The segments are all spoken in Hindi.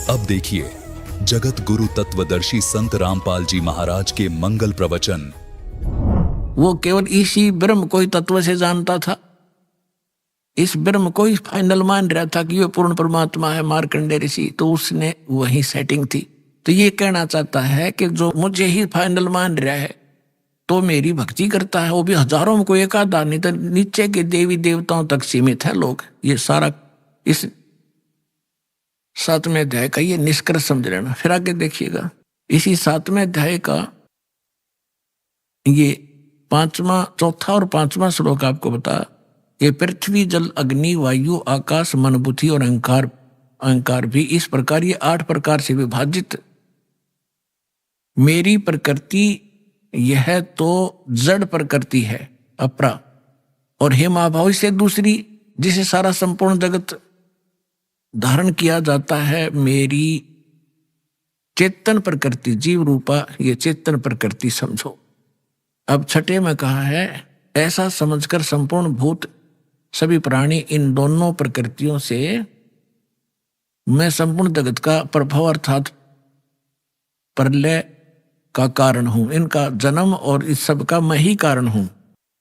अब देखिए जगत गुरु तत्वदर्शी संत रामपाल जी महाराज के मंगल प्रवचन। वो केवल इसी ब्रह्म को ही तत्व से जानता था, इस ब्रह्म को ही फाइनल मान रहा था कि ये पूर्ण परमात्मा है मार्कंडेय ऋषि, तो उसने वही सेटिंग थी। तो ये कहना चाहता है कि जो मुझे ही फाइनल मान रहा है तो मेरी भक्ति करता है, वो भी हजारों में कोई एक आधा, नहीं तो नीचे के देवी देवताओं तक सीमित है लोग। ये सारा इस 7वें अध्याय का ये निष्कर्ष समझ लेना। फिर आगे देखिएगा, इसी 7वें अध्याय का ये चौथा और 5वां श्लोक आपको बता, ये पृथ्वी जल अग्नि वायु आकाश मन बुद्धि और अहंकार भी इस प्रकार ये 8 प्रकार से विभाजित मेरी प्रकृति यह तो जड़ प्रकृति है अपरा, और हे महाभाव से दूसरी जिसे सारा संपूर्ण जगत धारण किया जाता है मेरी चेतन प्रकृति जीव रूपा, ये चेतन प्रकृति समझो। अब 6 में कहा है ऐसा समझकर संपूर्ण भूत सभी प्राणी इन दोनों प्रकृतियों से मैं संपूर्ण जगत का प्रभाव अर्थात प्रलय का कारण हूं, इनका जन्म और इस सब का मैं ही कारण हूं।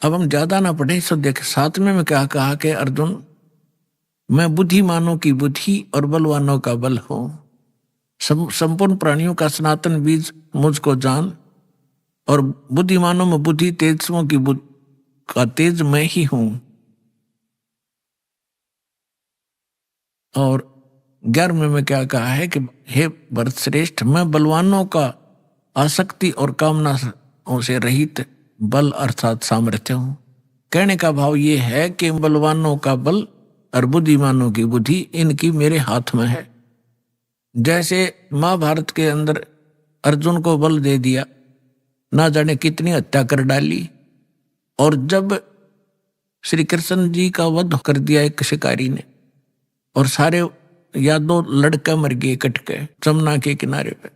अब हम ज्यादा ना पढ़े, सब देख 7वें में क्या कहा कि अर्जुन मैं बुद्धिमानों की बुद्धि और बलवानों का बल हूं, संपूर्ण प्राणियों का सनातन बीज मुझको जान, और बुद्धिमानों में बुद्धि तेजस्वों की का तेज मैं ही हूं। और 11वें में क्या कहा है कि हे भरत श्रेष्ठ मैं बलवानों का आसक्ति और कामना से रहित बल अर्थात सामर्थ्य हूं। कहने का भाव ये है कि बलवानों का बल और बुद्धिमानों की बुद्धि इनकी मेरे हाथ में है। जैसे महाभारत के अंदर अर्जुन को बल दे दिया, ना जाने कितनी हत्या कर डाली, और जब श्री कृष्ण जी का वध कर दिया एक शिकारी ने और सारे यादव लड़का मर गए कट के जमुना के किनारे पे,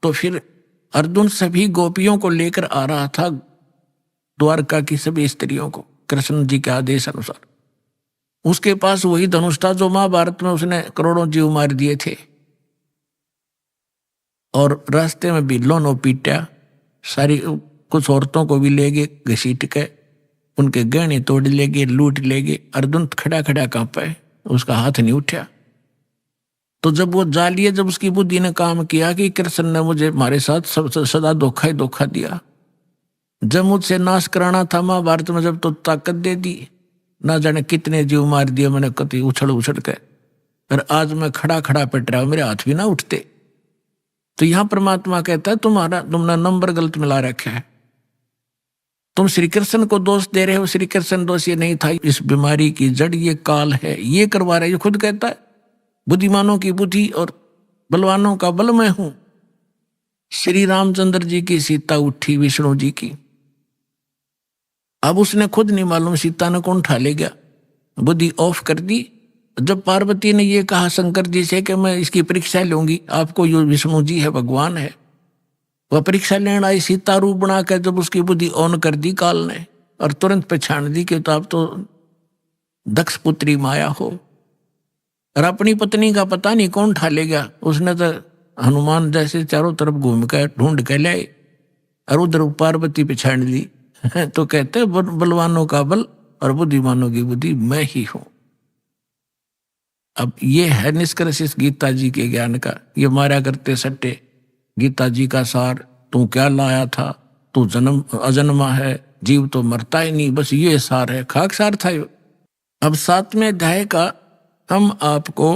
तो फिर अर्जुन सभी गोपियों को लेकर आ रहा था द्वारका की सभी स्त्रियों को कृष्ण जी के आदेश अनुसार। उसके पास वही धनुष था जो महाभारत में उसने करोड़ों जीव मार दिए थे, और रास्ते में भी लोनो पीटा, सारी कुछ औरतों को भी ले गए घसीट के, उनके गहने तोड़ ले गए, लूट ले गए। अर्जुन खड़ा खड़ा कांपा, उसका हाथ नहीं उठा। तो जब वो जा लिए, जब उसकी बुद्धि ने काम किया कि कृष्ण ने मुझे हमारे साथ सदा धोखा ही धोखा दिया, जब मुझसे नाश कराना था महाभारत में जब तो ताकत दे दी, ना जाने कितने जीव मार दिए मैंने कति उछल उछल के, और आज मैं खड़ा खड़ा पिट रहा हूं, मेरे हाथ भी ना उठते। तो यहां परमात्मा कहता है तुमने नंबर गलत मिला रखा है, तुम श्री कृष्ण को दोष दे रहे हो। श्री कृष्ण दोष ये नहीं था, इस बीमारी की जड़ ये काल है, ये करवा रहे। ये खुद कहता है बुद्धिमानों की बुद्धि और बलवानों का बल मैं हूं। श्री रामचंद्र जी की सीता उठी विष्णु जी की, अब उसने खुद नहीं मालूम सीता ने कौन उठा ले गया, बुद्धि ऑफ कर दी। जब पार्वती ने ये कहा शंकर जी से कि मैं इसकी परीक्षा लूंगी, आपको यो विष्णु जी है भगवान है, वह परीक्षा लेने आई सीता रूप बनाकर, जब उसकी बुद्धि ऑन कर दी काल ने और तुरंत पहचान दी कि तो आप तो दक्ष पुत्री माया हो, और अपनी पत्नी का पता नहीं कौन उठा ले गया। उसने तो हनुमान जैसे चारों तरफ घूम कर ढूंढ के लाए और उधर पार्वती पहचान ली। तो कहते बलवानों का बल और बुद्धिमानों की बुद्धि मैं ही हूं। अब ये है निष्कर्ष इस गीता जी के ज्ञान का। ये मारा करते सट्टे गीता जी का सार, तू क्या लाया था, तू जन्म अजन्मा है, जीव तो मरता ही नहीं, बस ये सार है, खाक सार था यो। अब 7वें अध्याय का हम आपको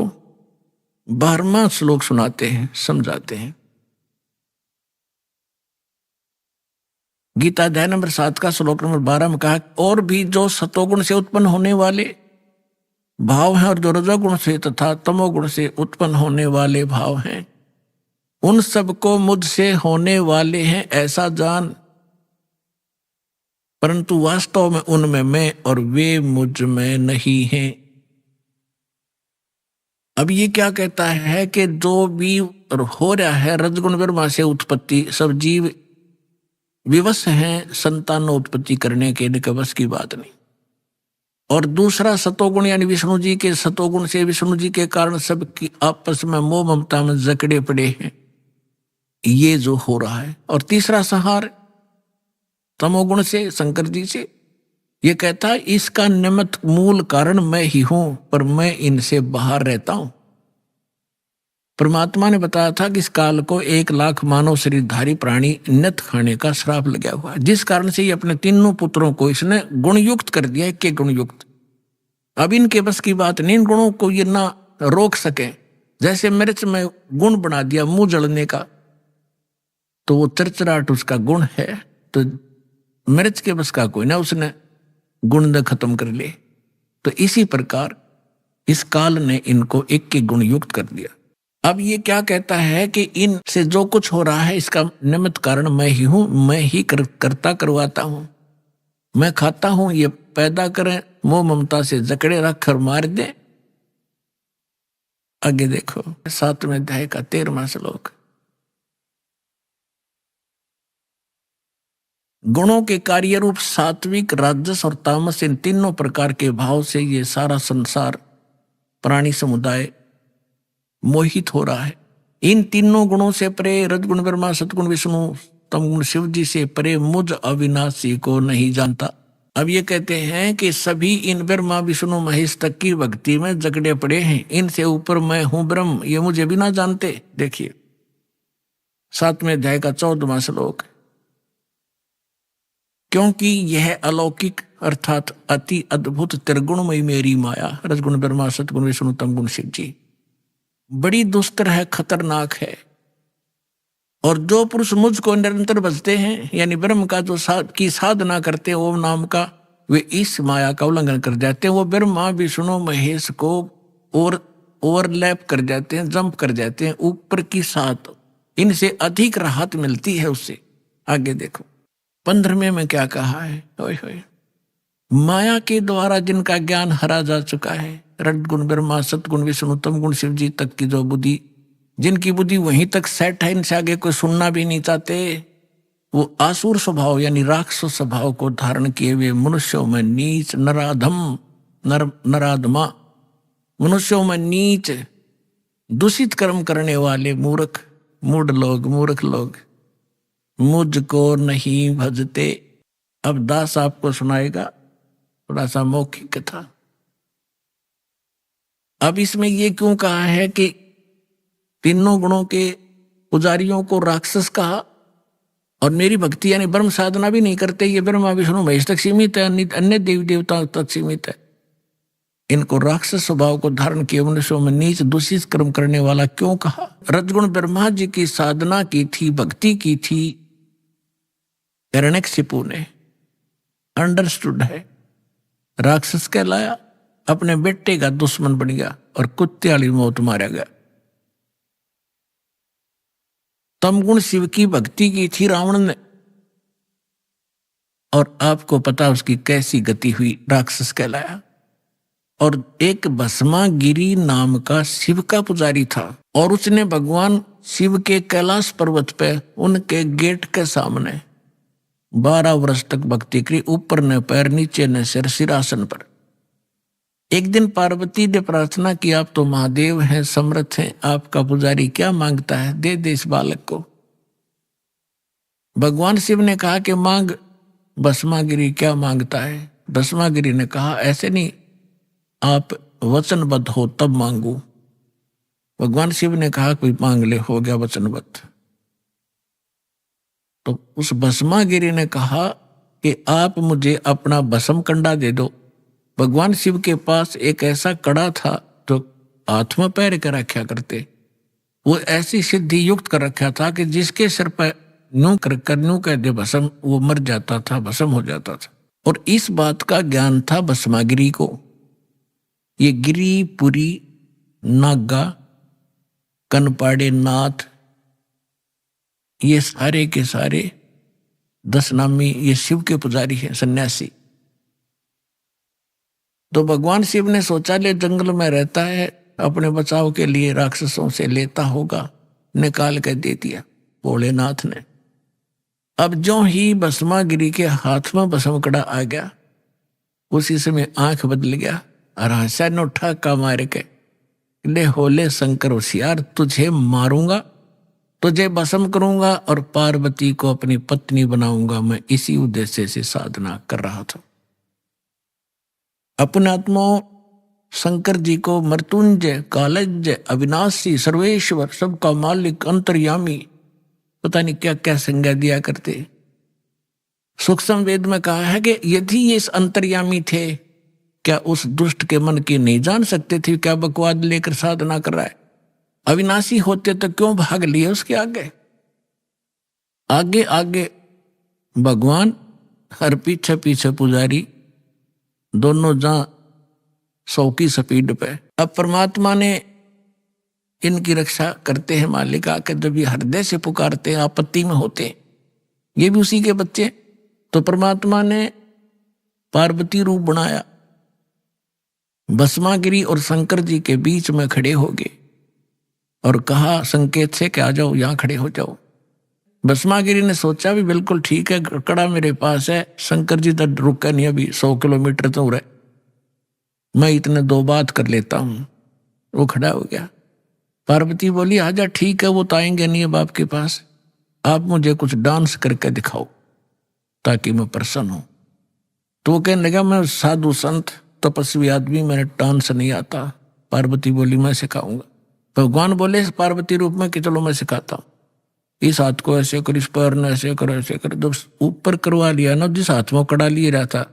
12वां श्लोक सुनाते हैं, समझाते हैं। गीता अध्याय नंबर 7 का श्लोक नंबर 12 में कहा, और भी जो सतोगुण से उत्पन्न होने वाले भाव हैं और जो रजोगुण से तथा तमोगुण से उत्पन्न होने वाले भाव हैं, उन सबको मुझसे होने वाले हैं ऐसा जान, परंतु वास्तव में उनमें मैं और वे मुझ में नहीं हैं। अब ये क्या कहता है कि जो भी हो रहा है रजगुण ब्रह्मा से उत्पत्ति, सब जीव विवश हैं संतानों उत्पत्ति करने के, इनके बस की बात नहीं। और दूसरा सतोगुण यानी विष्णु जी के सतोगुण से, विष्णु जी के कारण सबकी आपस में मोह ममता में जकड़े पड़े हैं, ये जो हो रहा है। और तीसरा संहार तमोगुण से, शंकर जी से। ये कहता है इसका निमित्त मूल कारण मैं ही हूं, पर मैं इनसे बाहर रहता हूं। परमात्मा ने बताया था कि इस काल को 1,00,000 मानव शरीरधारी प्राणी नत खाने का श्राप लगा हुआ है, जिस कारण से ये अपने तीनों पुत्रों को इसने गुणयुक्त कर दिया, के गुणयुक्त। अब इनके बस की बात नहीं, इन गुणों को ये ना रोक सके। जैसे मिर्च में गुण बना दिया मुंह जलने का, तो वो चरचराट उसका गुण है, तो मिर्च के बस का कोई ना, उसने गुण न खत्म कर लिए। तो इसी प्रकार इस काल ने इनको एक के गुण युक्त कर दिया। अब ये क्या कहता है कि इन से जो कुछ हो रहा है इसका निमित्त कारण मैं ही हूं, मैं ही करता करवाता हूं, मैं खाता हूं, ये पैदा करें, मोह ममता से जकड़े रख कर मार दे। आगे देखो 7वें अध्याय का 13वां श्लोक। गुणों के कार्य रूप सात्विक, राजस और तामस, इन तीनों प्रकार के भाव से ये सारा संसार, प्राणी समुदाय मोहित हो रहा है। इन तीनों गुणों से परे, रजगुण ब्रह्मा, सतगुण विष्णु, तमगुण शिव जी से परे मुझ अविनाशी को नहीं जानता। अब ये कहते हैं कि सभी इन ब्रह्मा विष्णु महेश तक की भक्ति में जकड़े पड़े हैं, इनसे ऊपर मैं हूं ब्रह्म, ये मुझे भी ना जानते। देखिए 7वें अध्याय का 14वां श्लोक। क्योंकि यह अलौकिक अर्थात अति अद्भुत त्रिगुणमयी मेरी माया, रजगुण ब्रह्मा, सतगुण विष्णु, तमगुण शिव जी, बड़ी दुस्तर है, खतरनाक है। और जो पुरुष मुझको निरंतर भजते हैं, यानी ब्रह्म का जो की साधना करते हैं ओम नाम का, वे इस माया का उल्लंघन कर जाते हैं। वो ब्रह्मा विष्णु महेश को और ओवरलैप कर जाते हैं, जंप कर जाते हैं ऊपर की साथ, इनसे अधिक राहत मिलती है उससे। आगे देखो 15वें में क्या कहा है। ओए होए, माया के द्वारा जिनका ज्ञान हरा जा चुका है, रजगुण ब्रह्मा, सतगुण विष्णु, तमगुण शिव जी तक की जो बुद्धि, जिनकी बुद्धि वहीं तक सेट है, इनसे आगे कोई सुनना भी नहीं चाहते, वो आसुर स्वभाव यानी राक्षस स्वभाव को धारण किए हुए मनुष्यों में नीच, नराधम, नराधमा, मनुष्यों में नीच, दूषित कर्म करने वाले मूर्ख, मूढ़ लोग, मूर्ख लोग मुझको नहीं भजते। अब दास आपको सुनाएगा थोड़ा सा मौखिक कथा। अब इसमें ये क्यों कहा है कि तीनों गुणों के पुजारियों को राक्षस कहा, और मेरी भक्ति यानी ब्रह्म साधना भी नहीं करते, ये ब्रह्मा विष्णु महेश तक सीमित है, अन्य देवी देवताओं तक सीमित है, इनको राक्षस स्वभाव को धारण किए मनुष्यों में नीच दूषित कर्म करने वाला क्यों कहा। रजगुण ब्रह्मा जी की साधना की थी, भक्ति की थी, हिरण्यकशिपु ने अंडरस्टूड है, राक्षस कहलाया, अपने बेटे का दुश्मन बन गया और कुत्ते वाली मौत मारा गया। तमगुण शिव की भक्ति की थी रावण ने, और आपको पता उसकी कैसी गति हुई, राक्षस कहलाया। और एक भस्मागिरी नाम का शिव का पुजारी था, और उसने भगवान शिव के कैलाश पर्वत पे उनके गेट के सामने 12 वर्ष तक भक्ति करी, ऊपर न पैर नीचे न सिर, सिरासन पर। एक दिन पार्वती ने प्रार्थना की, आप तो महादेव हैं, समर्थ हैं, आपका पुजारी क्या मांगता है, दे दे इस बालक को। भगवान शिव ने कहा कि मांग। भस्मागिरी क्या मांगता है। भस्मागिरी ने कहा ऐसे नहीं, आप वचनबद्ध हो तब मांगू। भगवान शिव ने कहा कोई मांग ले, हो गया वचनबद्ध। तो उस भस्मागिरी ने कहा कि आप मुझे अपना भस्म कंडा दे दो। भगवान शिव के पास एक ऐसा कड़ा था जो हाथ में पैर के रखा करते, वो ऐसी सिद्धि युक्त कर रखा था कि जिसके सिर पर न्यू कह दे भस्म, वो मर जाता था, भस्म हो जाता था। और इस बात का ज्ञान था भस्मागिरी को। ये गिरी, पुरी, नागा, कनपाड़े नाथ, ये सारे के सारे 10 नामी ये शिव के पुजारी हैं, सन्यासी। तो भगवान शिव ने शौचालय जंगल में रहता है, अपने बचाव के लिए राक्षसों से लेता होगा, निकाल कर दे दिया भोलेनाथ ने। अब जो ही भस्मागिरी के हाथ में भस्म कड़ा आ गया, उसी समय आंख बदल गया और हंसा नो ठाका मार के, ले होले शंकर होशियार, तुझे मारूंगा, तुझे भस्म करूंगा और पार्वती को अपनी पत्नी बनाऊंगा। मैं इसी उद्देश्य से साधना कर रहा था। अपने आत्माओं शंकर जी को मृत्युंजय, कालज्ञ, अविनाशी, सर्वेश्वर, सबका मालिक, अंतर्यामी, पता नहीं क्या क्या संज्ञा दिया करते। सूक्ष्म वेद में कहा है कि यदि ये इस अंतर्यामी थे, क्या उस दुष्ट के मन की नहीं जान सकते थे? क्या बकवाद लेकर साधना कर रहा है? अविनाशी होते तो क्यों भाग लिए उसके आगे? आगे आगे भगवान और पीछे पीछे पुजारी, दोनों जहां 100 की स्पीड पे। अब परमात्मा ने इनकी रक्षा करते हैं मालिक आके, जब ये हृदय से पुकारते हैं, आपत्ति में होते हैं, ये भी उसी के बच्चे। तो परमात्मा ने पार्वती रूप बनाया, भस्मागिरी और शंकर जी के बीच में खड़े हो गए और कहा संकेत से कि आ जाओ, यहां खड़े हो जाओ। भस्मागिरी ने सोचा भी बिल्कुल ठीक है, कड़ा मेरे पास है, शंकर जी तो रुका नहीं, अभी 100 किलोमीटर दूर है, मैं इतने 2 बात कर लेता हूं। वो खड़ा हो गया। पार्वती बोली आजा, ठीक है, वो तो आएंगे नहीं अब आपके पास, आप मुझे कुछ डांस करके दिखाओ ताकि मैं प्रसन्न हूं। तो वो कहने लगा मैं साधु संत तपस्वी आदमी, मैंने डांस नहीं आता। पार्वती बोली मैं सिखाऊंगा। भगवान बोले इस पार्वती रूप में कि चलो मैं सिखाता हूं, इस हाथ को ऐसे कर, इस पैर ने ऐसे कर, ऐसे कर। जब ऊपर करवा लिया ना, जिस हाथ में कड़ा लिए रहा था,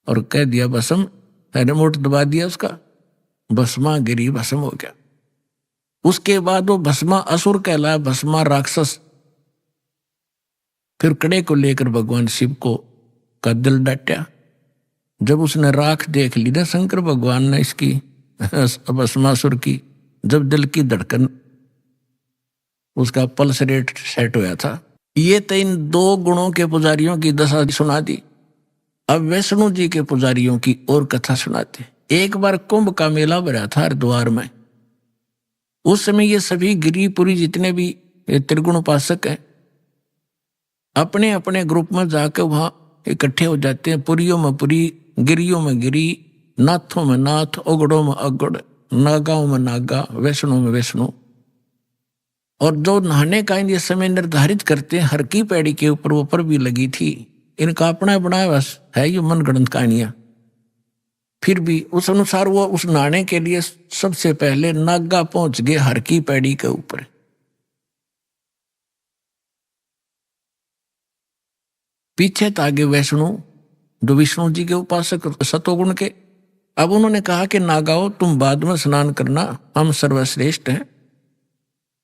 और कह दिया भस्म, रिमोट दबा दिया उसका, भस्मा गिरी, भस्म हो गया। उसके बाद वो भस्मा असुर कहलाया, भस्मा राक्षस। फिर कड़े को लेकर भगवान शिव को का दिल डटा। जब उसने राख देख ली ना शंकर भगवान ने इसकी भस्मासुर की, जब दिल की धड़कन, उसका पल्स रेट सेट हुआ था। ये तो इन 2 गुणों के पुजारियों की दशा सुना दी। अब वैष्णो जी के पुजारियों की और कथा सुनाते। एक बार कुंभ का मेला भरा था हरिद्वार में। उस समय ये सभी गिरिपुरी जितने भी त्रिगुण उपासक हैं, अपने अपने ग्रुप में जाकर वहां इकट्ठे हो जाते हैं। पुरियों में पुरी, गिरियों में गिरी, नाथों में नाथ, ओगड़ों में अगड़, नागाओं में नागा, वैष्णो में वैष्णो। और जो नहाने का ये समय निर्धारित करते हैं, हर की पैड़ी के ऊपर वो पर भी लगी थी। इनका अपना बनाया बस है ये मनगढ़ंत कहानियां। फिर भी उस अनुसार वो उस नहाने के लिए सबसे पहले नागा पहुंच गए हर की पैड़ी के ऊपर। पीछे तागे वैष्णो, जो विष्णु जी के उपासक सतोगुण के। अब उन्होंने कहा कि नागाओ तुम बाद में स्नान करना, हम सर्वश्रेष्ठ हैं,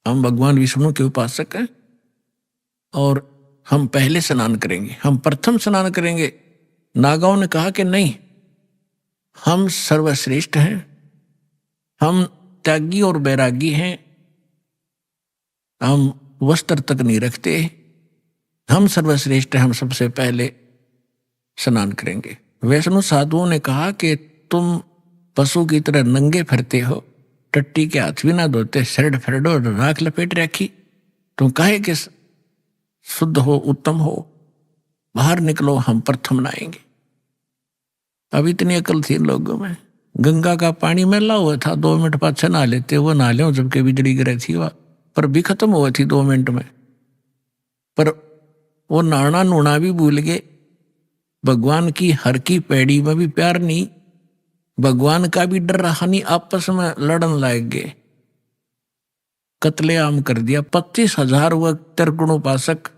हम भगवान विष्णु के उपासक हैं और हम पहले स्नान करेंगे, हम प्रथम स्नान करेंगे। नागाओं ने कहा कि नहीं, हम सर्वश्रेष्ठ हैं, हम त्यागी और बैरागी हैं, हम वस्त्र तक नहीं रखते, हम सर्वश्रेष्ठ हैं, हम सबसे पहले स्नान करेंगे। वैष्णो साधुओं ने कहा कि तुम पशु की तरह नंगे फिरते हो, टट्टी के हाथ भी ना धोते, शर्ट फरडो राख लपेट रखी, तुम काहे के शुद्ध हो, उत्तम हो, बाहर निकलो, हम प्रथम नहाएंगे। अब इतनी अकल थी लोगों में। गंगा का पानी मैला हुआ था, 2 मिनट पाछे नहा लेते, वो नहा ले जबकि बिजली गिरी थी वह, पर भी खत्म हुआ थी 2 मिनट में। पर वो नहाना नूना भी भूल गए। भगवान की हर की पैड़ी में भी प्यार नहीं, भगवान का भी डर रहा नहीं, आपस में लड़न लग गए, कत्लेआम कर दिया। 25,000 वह त्रिगुण उपासक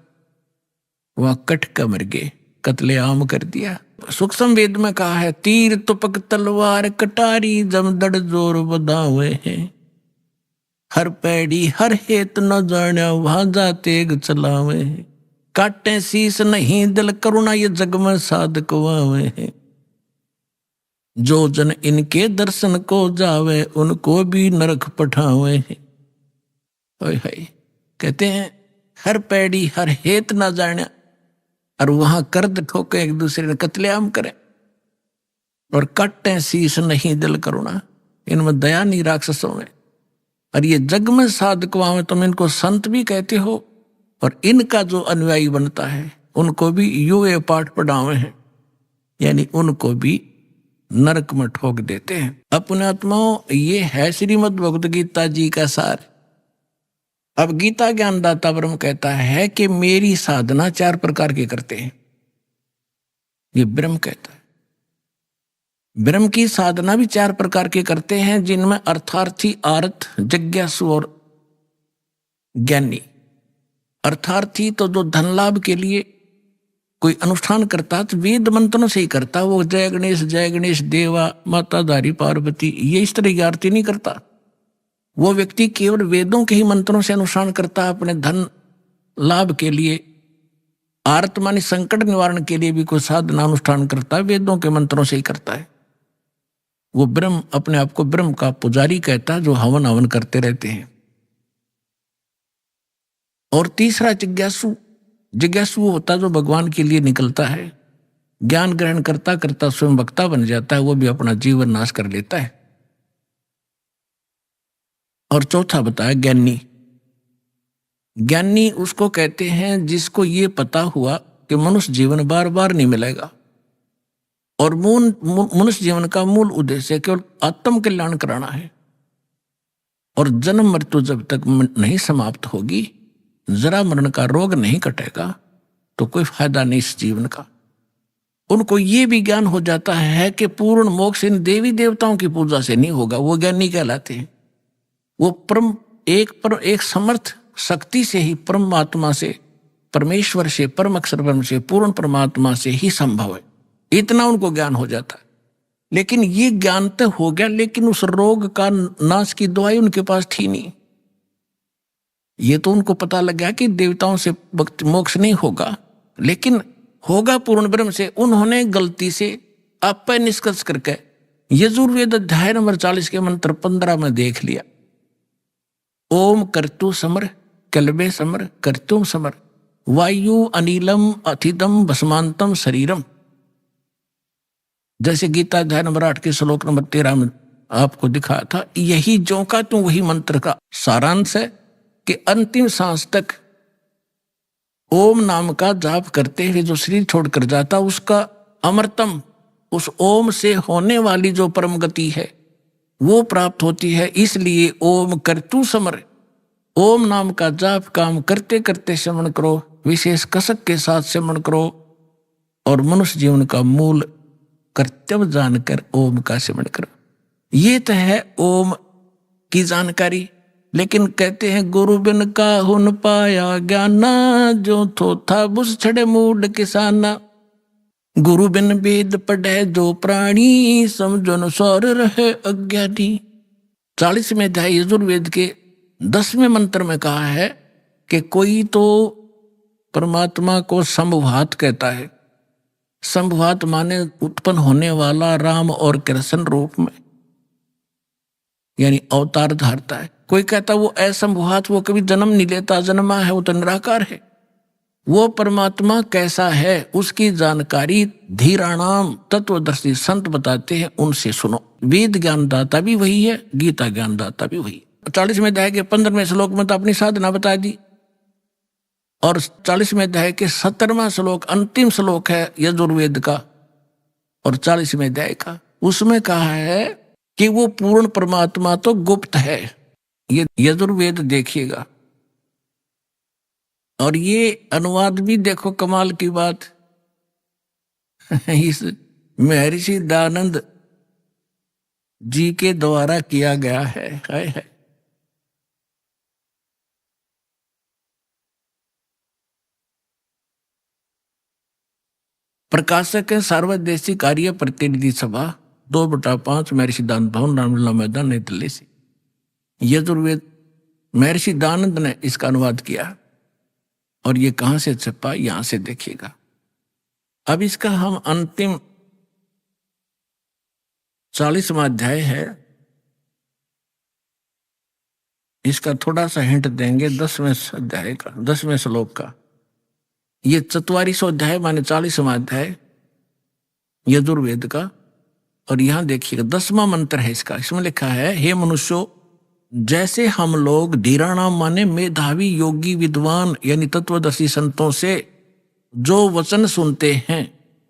वह कट कर मर गए, कत्लेआम कर दिया। सूक्ष्म वेद में कहा है, तीर तुपक तलवार कटारी जमदड़ जोर बदावे हैं, हर पैड़ी हर हेत न जाने भाजा तेग चलावे हैं, काटे शीस नहीं दिल करुणा ये जग में साधक वावे हैं, जो जन इनके दर्शन को जावे उनको भी नरक पठावे हैं। कहते हैं हर पैड़ी हर हेत ना जाने, और वहां कर्द ठोके एक दूसरे ने कत्लेआम करे, और कट्टे शीश नहीं दिल करुणा, इनमें दया नहीं राक्षसों में। और ये जग में साधक वहां में तुम इनको संत भी कहते हो, और इनका जो अनुयायी बनता है उनको भी यूए पाठ पढ़ावे हैं। यानी उनको भी नरक में ठोक देते हैं। अपने आत्माओं, ये है श्रीमद् भगवद गीता जी का सार। अब गीता ज्ञानदाता ब्रह्म कहता है कि मेरी साधना 4 प्रकार की करते हैं। ये ब्रह्म कहता है, ब्रह्म की साधना भी 4 प्रकार के करते हैं, जिनमें अर्थार्थी, आर्त, जिज्ञासु और ज्ञानी। अर्थार्थी तो जो धन लाभ के लिए कोई अनुष्ठान करता तो वेद मंत्रों से ही करता, वो जय गणेश देवा माता धारी पार्वती ये इस तरह की आरती नहीं करता। वो व्यक्ति केवल वेदों के ही मंत्रों से अनुष्ठान करता, अपने धन लाभ के लिए, आर्त मानी संकट निवारण के लिए भी कोई साधना अनुष्ठान करता है, वेदों के मंत्रों से ही करता है। वो ब्रह्म, अपने आप को ब्रह्म का पुजारी कहता है, जो हवन हवन करते रहते हैं। और तीसरा जिज्ञासु। जिज्ञासु वो होता जो भगवान के लिए निकलता है, ज्ञान ग्रहण करता करता स्वयं वक्ता बन जाता है, वो भी अपना जीवन नाश कर लेता है। और चौथा बताया ज्ञानी। ज्ञानी उसको कहते हैं जिसको ये पता हुआ कि मनुष्य जीवन बार बार नहीं मिलेगा, और मनुष्य जीवन का मूल उद्देश्य केवल आत्म कल्याण कराना है, और जन्म मृत्यु जब तक नहीं समाप्त होगी, जरा मरण का रोग नहीं कटेगा, तो कोई फायदा नहीं इस जीवन का। उनको ये भी ज्ञान हो जाता है कि पूर्ण मोक्ष इन देवी देवताओं की पूजा से नहीं होगा, वो ज्ञानी कहलाते हैं। वो एक समर्थ शक्ति से ही, परमात्मा से, परमेश्वर से, परम अक्षर ब्रह्म से, पूर्ण परमात्मा से ही संभव है, इतना उनको ज्ञान हो जाता है। लेकिन ये ज्ञान तो हो गया, लेकिन उस रोग का नाश की दवाई उनके पास थी नहीं। ये तो उनको पता लग गया कि देवताओं से मोक्ष नहीं होगा, लेकिन होगा पूर्ण ब्रह्म से। उन्होंने गलती से आप निष्कर्ष करके यजुर्वेद अध्याय नंबर 40 के मंत्र 15 में देख लिया, ओम कर्तु समर कल्बे समर कर्तुम समर वायु अनिलम अथितम भस्मांतम शरीरम। जैसे गीता अध्याय नंबर 8 के श्लोक नंबर 13 में आपको दिखाया था, यही जो का तू वही मंत्र का सारांश है कि अंतिम सांस तक ओम नाम का जाप करते हुए जो शरीर छोड़कर जाता, उसका अमरतम, उस ओम से होने वाली जो परम गति है वो प्राप्त होती है। इसलिए ओम कर्तु समर, ओम नाम का जाप काम करते करते श्रवण करो, विशेष कसक के साथ श्रवण करो, और मनुष्य जीवन का मूल कर्तव्य जानकर ओम का श्रवण करो। ये तो है ओम की जानकारी। लेकिन कहते हैं गुरु बिन का हुन पाया ज्ञाना, जो थोथा बुस छड़े मूड किसाना। गुरु बिन वेद पढ़े जो प्राणी, समझो न सौर रहे अज्ञानी। 40वें अध्याय यजुर्वेद के 10वें मंत्र में कहा है कि कोई तो परमात्मा को संभवात कहता है। संभवात माने उत्पन्न होने वाला राम और कृष्ण रूप में, यानी अवतार धारता है। कोई कहता वो असंभवात, वो कभी जन्म नहीं लेता, जन्मा है वो तो निराकार है। वो परमात्मा कैसा है उसकी जानकारी धीराणाम तत्वदर्शी संत बताते हैं, उनसे सुनो। वेद ज्ञानदाता भी वही है, गीता ज्ञानदाता भी वही। 40वें अध्याय के 15वें श्लोक में तो अपनी साधना बता दी, और 40वें अध्याय के 17वां श्लोक अंतिम श्लोक है यजुर्वेद का और 40वें अध्याय का, उसमें कहा है कि वो पूर्ण परमात्मा तो गुप्त है। ये यजुर्वेद देखिएगा, और ये अनुवाद भी देखो, कमाल की बात इस महर्षि दयानंद जी के द्वारा किया गया है। प्रकाशक है सार्वदेशिक कार्य प्रतिनिधि सभा 2/5 महर्षि दानंद भवन रामलीला मैदान नई दिल्ली से। यजुर्वेद महर्षि दानंद ने इसका अनुवाद किया, और ये कहां से छपा यहां से देखिएगा। अब इसका हम अंतिम 40वां अध्याय है, इसका थोड़ा सा हिंट देंगे 10वें अध्याय का, 10वें श्लोक का। ये 44वां अध्याय माने 40वां अध्याय यजुर्वेद का, और यहां देखिएगा 10वां मंत्र है इसका। इसमें लिखा है, हे मनुष्यों, जैसे हम लोग धीराणाम माने मेधावी योगी विद्वान यानी तत्वदर्शी संतों से जो वचन सुनते हैं,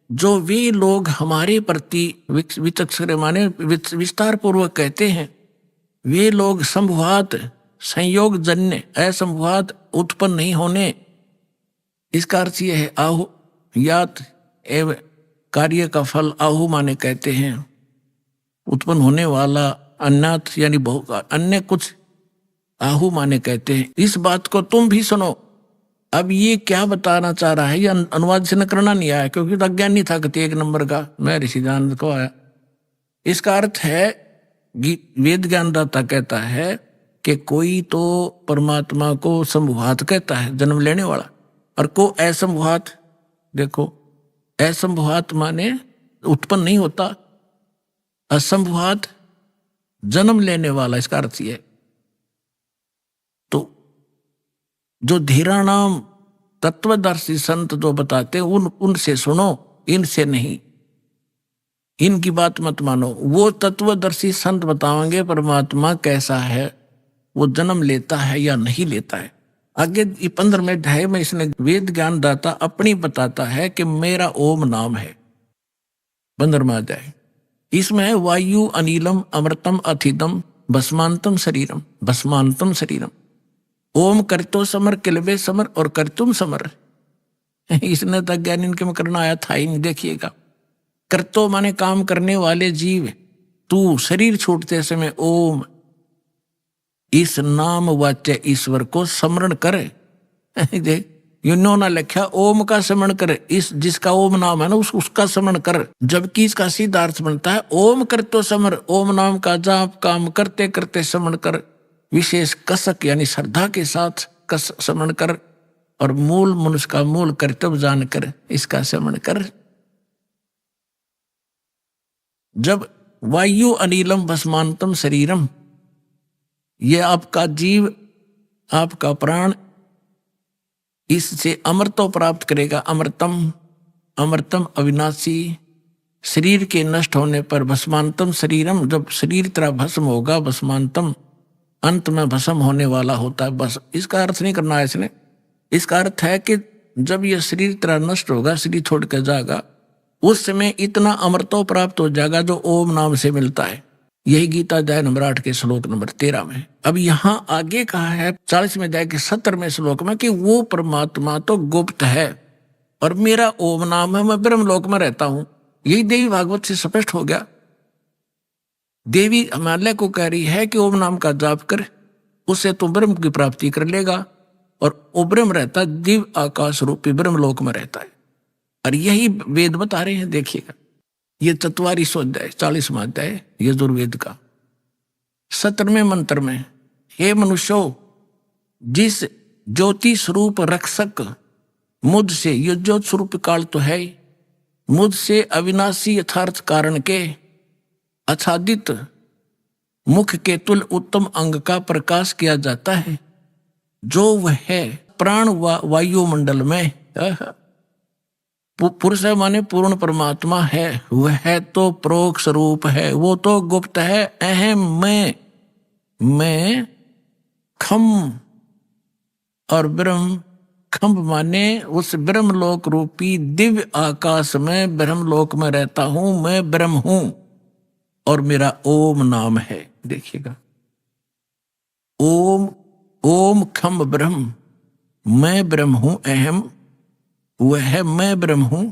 जो वे लोग हमारे प्रति विचक्षण माने विस्तार पूर्वक कहते हैं, वे लोग संभवात संयोग जन्य असंभवात उत्पन्न नहीं होने, इसका अर्थ यह है आहु यात एवं कार्य का फल आहु माने कहते हैं उत्पन्न होने वाला, अन्नाथ यानी अन्य कुछ आहु माने कहते हैं। इस बात को तुम भी सुनो। अब ये क्या बताना चाह रहा है, ये अनुवाद से न करना नहीं आया क्योंकि तो अज्ञानी था कति 1 नंबर का, मैं ऋषिदानंद को आया। इसका अर्थ है वेद ज्ञानदाता कहता है कि कोई तो परमात्मा को संभवात कहता है, जन्म लेने वाला, और को असंभवात। देखो असंभवात माने उत्पन्न नहीं होता, असंभवात जन्म लेने वाला, इसका अर्थ यह। तो जो धीराणाम तत्वदर्शी संत जो बताते उनसे सुनो, इनसे नहीं, इनकी बात मत मानो। वो तत्वदर्शी संत बताएंगे परमात्मा कैसा है, वो जन्म लेता है या नहीं लेता है। आगे 15वें अध्याय में इसने वेद ज्ञान दाता अपनी बताता है कि मेरा ओम नाम है। 15वां अध्याय इसमें है वायु अनिलम अमृतम अथिदम भस्मांतम शरीरम, भस्मांतम शरीरम। ओम करतो समर किलबे समर और करतुम समर। इसने तक ज्ञान इनके में करना आया था ही नहीं। देखिएगा, करतो माने काम करने वाले जीव, तू शरीर छूटते समय ओम इस नाम वाच्य ईश्वर को स्मरण करे। देख इन्होंने लिखा ओम का स्मरण करे, इस जिसका ओम नाम है ना उसका स्मरण कर। जबकि इसका सीधा अर्थ बनता है ओम करतो समर, ओम नाम का जाप काम करते करते स्मरण कर, विशेष कसक यानी श्रद्धा के साथ कस स्मरण कर, और मूल मनुष्य का मूल कर्तव्य जानकर इसका स्मरण कर। जब वायु अनिलम भस्मांतम शरीरम, ये आपका जीव आपका प्राण इससे अमृतो प्राप्त करेगा। अमृतम अमृतम अविनाशी, शरीर के नष्ट होने पर भस्मांतम शरीरम, जब शरीर तरह भस्म होगा, भस्मांतम अंत में भस्म होने वाला होता है। बस इसका अर्थ नहीं करना है इसने। इसका अर्थ है कि जब यह शरीर तरह नष्ट होगा, शरीर छोड़ कर जाएगा, उस समय इतना अमृतो प्राप्त हो जाएगा जो ओम नाम से मिलता है। यही गीता अध्याय नंबर 8 के श्लोक नंबर 13 में। अब यहाँ आगे कहा है 40वें अध्याय के 17वें श्लोक में कि वो परमात्मा तो गुप्त है और मेरा ओम नाम है, मैं ब्रह्मलोक में रहता हूं। यही देवी भागवत से स्पष्ट हो गया। देवी हिमालय को कह रही है कि ओम नाम का जाप कर, उससे तुम ब्रह्म की प्राप्ति कर लेगा। और वो ब्रह्म रहता है, दिव्य आकाश रूपी ब्रह्मलोक में रहता है। और यही वेद बता रहे हैं। देखिएगा, ये 44वां अध्याय 40वां अध्याय यजुर्वेद का 17वें मंत्र में, हे मनुष्यो, जिस ज्योति स्वरूप रक्षक मुझसे, ये ज्योत स्वरूप काल तो है, मुझसे अविनाशी यथार्थ कारण के आच्छादित मुख के तुल उत्तम अंग का प्रकाश किया जाता है, जो वह है प्राण वायुमंडल में पुरुष है माने पूर्ण परमात्मा है। वह है तो प्रोक्ष रूप है, वो तो गुप्त है। अहम मैं खम और ब्रह्म, खम्भ माने उस ब्रह्मलोक रूपी दिव्य आकाश में ब्रह्मलोक में रहता हूं, मैं ब्रह्म हूं और मेरा ओम नाम है। देखिएगा, ओम ओम खम्भ ब्रह्म, मैं ब्रह्म हूं, अहम वह है, मैं ब्रह्म हूं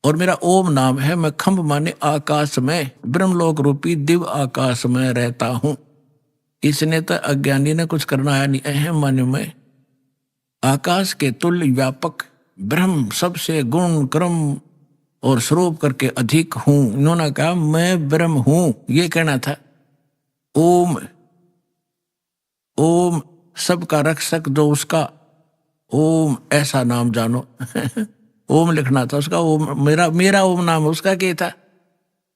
और मेरा ओम नाम है। मैं खम्भ माने आकाश में, ब्रह्मलोक रूपी दिव्य आकाश में रहता हूं। इसने तो अज्ञानी ने कुछ करना आया नहीं। अहम माने मैं आकाश के तुल्य व्यापक ब्रह्म, सबसे गुण क्रम और स्वरूप करके अधिक हूं। इन्होंने कहा मैं ब्रह्म हूं, ये कहना था। ओम ओम सबका रक्षक जो उसका ओम, ऐसा नाम जानो। ओम लिखना था उसका, ओम मेरा ओम नाम है। उसका क्या था,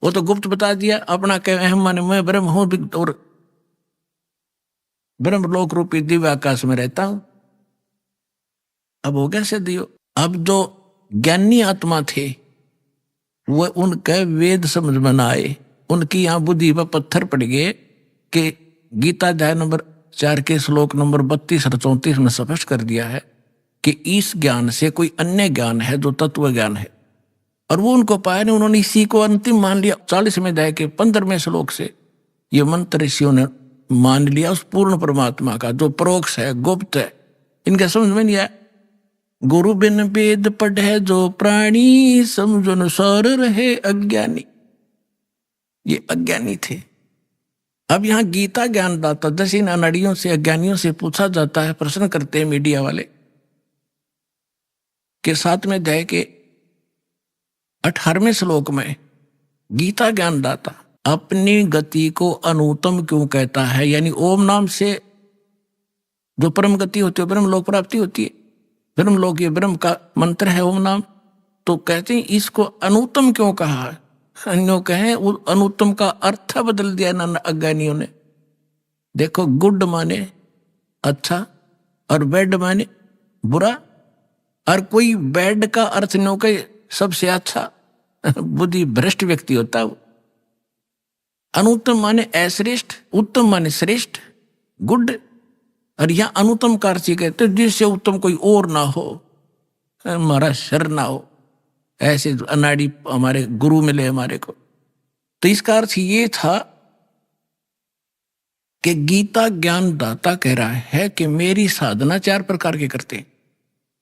वो तो गुप्त बता दिया अपना। कह अहम माने मैं ब्रह्म हूं और ब्रह्मलोक रूपी दिव्य आकाश में रहता हूं। अब हो गया सिद्ध योग। अब जो ज्ञानी आत्मा थे वो उनके वेद समझ में न आए, उनकी यहाँ बुद्धि पर पत्थर पड़ गए कि गीता अध्याय नंबर 4 के श्लोक नंबर 32 और 34 में स्पष्ट कर दिया है कि इस ज्ञान से कोई अन्य ज्ञान है जो तत्व ज्ञान है। और वो उनको पाया नहीं, उन्होंने इसी को अंतिम मान लिया। 40वें अध्याय के 15वें श्लोक से ये मंत्र ऋषियों ने मान लिया उस पूर्ण परमात्मा का, जो परोक्ष है, गुप्त है। इनका समझ में नहीं आया। गुरु बिन वेद पढ़े जो प्राणी, समझो न सौर रहे अज्ञानी। ये अज्ञानी थे। अब यहाँ गीता ज्ञानदाता 10 इन अनाड़ियों से, अज्ञानियों से पूछा जाता है, प्रश्न करते हैं मीडिया वाले कि 7वें अध्याय के 18वें श्लोक में गीता ज्ञानदाता अपनी गति को अनुत्तम क्यों कहता है? यानी ओम नाम से जो परम गति होती है, ब्रह्म लोक प्राप्ति होती है, ब्रह्म लोक ये ब्रह्म का मंत्र है ओम नाम, तो कहते हैं इसको अनुत्तम क्यों कहा है? अन्यों कहें अनुत्तम का अर्थ बदल दिया ना अज्ञानियों ने। देखो, गुड माने अच्छा और बैड माने बुरा, और कोई बैड का अर्थ न कहे सबसे अच्छा, बुद्धि भ्रष्ट व्यक्ति होता है वो। अनुत्तम माने अश्रेष्ठ, उत्तम माने श्रेष्ठ, गुड। और यहां अनुत्तम का अर्थ कहते जिससे उत्तम कोई और ना हो, हमारा शर ना हो। ऐसे अनाड़ी हमारे गुरु मिले हमारे को। तो इसका अर्थ ये था कि गीता ज्ञानदाता कह रहा है कि मेरी साधना 4 प्रकार के करते हैं।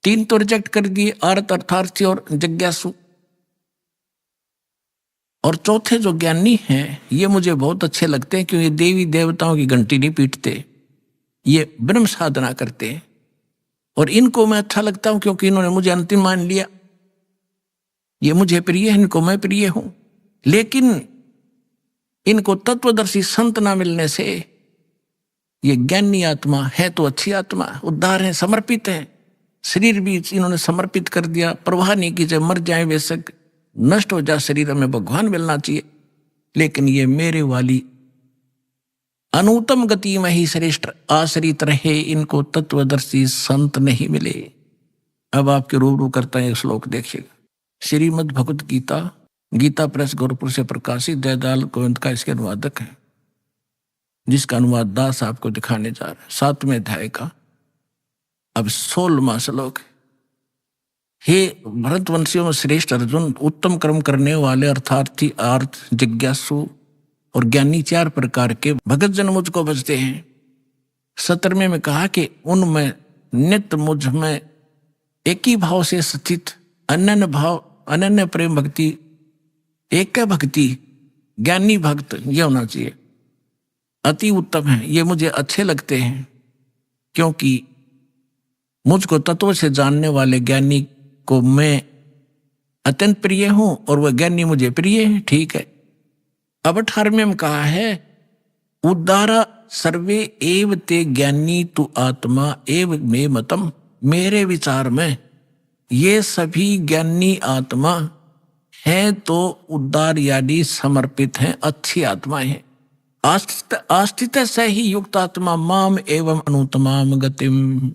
3 तो रिजेक्ट कर दिए, अर्थ, अर्थार्थी और जिज्ञासु। और चौथे जो ज्ञानी हैं ये मुझे बहुत अच्छे लगते हैं, क्योंकि देवी देवताओं की घंटी नहीं पीटते, ये ब्रह्म साधना करते हैं। और इनको मैं अच्छा लगता हूं क्योंकि इन्होंने मुझे अंतिम मान लिया। ये मुझे प्रिय है, इनको मैं प्रिय हूं। लेकिन इनको तत्वदर्शी संत ना मिलने से ये ज्ञानी आत्मा है तो अच्छी आत्मा, उद्धार है, समर्पित है। शरीर भी इन्होंने समर्पित कर दिया, परवाह नहीं की, चाहे मर जाए बेशक, नष्ट हो जाए शरीर, में भगवान मिलना चाहिए। लेकिन ये मेरे वाली अनुत्तम गति में ही श्रेष्ठ आश्रित रहे, इनको तत्वदर्शी संत नहीं मिले। अब आपके रूबरू करता है श्लोक देखिएगा। श्रीमद् भगवत गीता, गीता प्रेस गोरखपुर से प्रकाशित, जयदाल गोविंद का इसके अनुवादक है, जिसका अनुवाद दास आपको दिखाने जा रहा है। 7वें अध्याय का अब 16वां श्लोक। हे भरतवंशियों में श्रेष्ठ अर्जुन, उत्तम कर्म करने वाले अर्थार्थी, अर्थ, जिज्ञासु और ज्ञानी 4 प्रकार के भगत जन मुझको भजते हैं। 17वें में कहा कि उनमें नित्य मुझ में एक ही भाव से स्थित, अनन्य भाव, अनन्य प्रेम भक्ति, एक भक्ति, ज्ञानी भक्त ये होना चाहिए, अति उत्तम है। ये मुझे अच्छे लगते हैं क्योंकि मुझको तत्व से जानने वाले ज्ञानी को मैं अत्यंत प्रिय हूं और वह ज्ञानी मुझे प्रिय है। ठीक है। अब 18वें में कहा है, उद्धारा सर्वे एव ते ज्ञानी तु आत्मा एव मे मतम। मेरे विचार में ये सभी ज्ञानी आत्मा हैं तो उद्धार यानी समर्पित हैं, अच्छी आत्माएं हैं। आस्थित से ही युक्त आत्मा माम एवं अनुत्तमाम गतिम।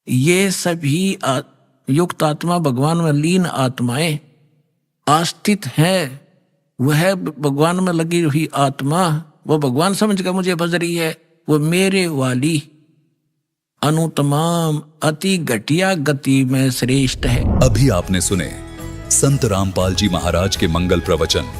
ये सभी युक्त आत्मा, भगवान में लीन आत्माएं आस्थित हैं। वह भगवान में लगी हुई आत्मा, वो भगवान समझ कर मुझे भज रही है, वो मेरे वाली अनुत्तमाम अति घटिया गति में श्रेष्ठ है। अभी आपने सुने संत रामपाल जी महाराज के मंगल प्रवचन।